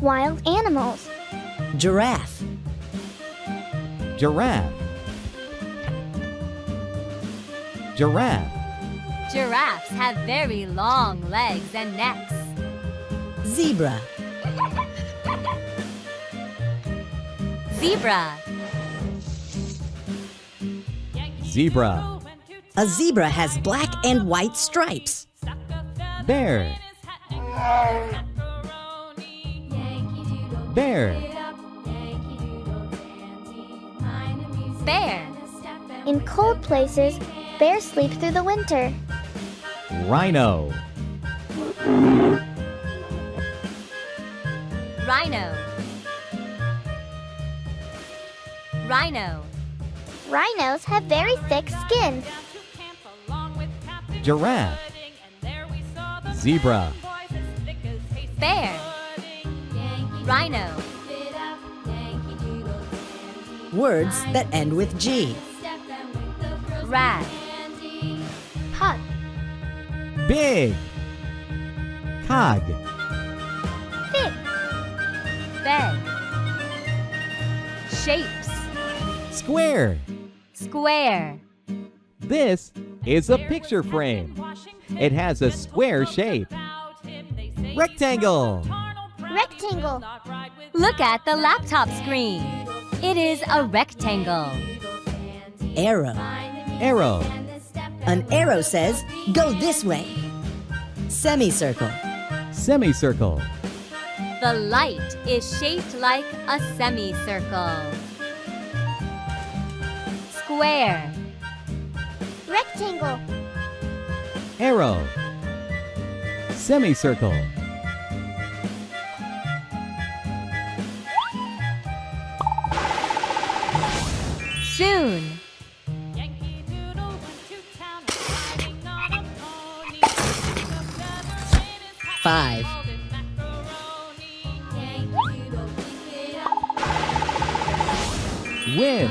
Wild animals. Giraffe. Giraffe. Giraffe. Giraffes have very long legs and necks. Zebra. Zebra. Zebra. A zebra has black and white stripes. Bear. Bear. Bear. In cold places, bears sleep through the winter. Rhino. Rhino. Rhino. Rhinos have very thick skin. Giraffe. Zebra. Bear. Rhino. Words that end with G. Rat. Pup. Big. Cog. Fig. Bed. Shapes. Square. Square. This is a picture frame. It has a square shape. Rectangle. Rectangle. Look at the laptop screen. It is a rectangle. Arrow. Arrow. An arrow says, go this way. Semicircle. Semicircle. The light is shaped like a semicircle. Square. Rectangle. Arrow. Semicircle. Soon. Five. With.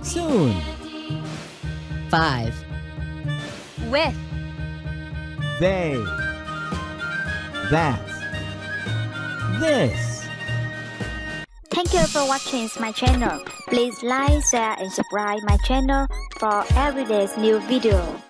Soon. Five. With. They. That. This. Thank you for watching my channel. Please like, share and subscribe my channel for everyday's new video.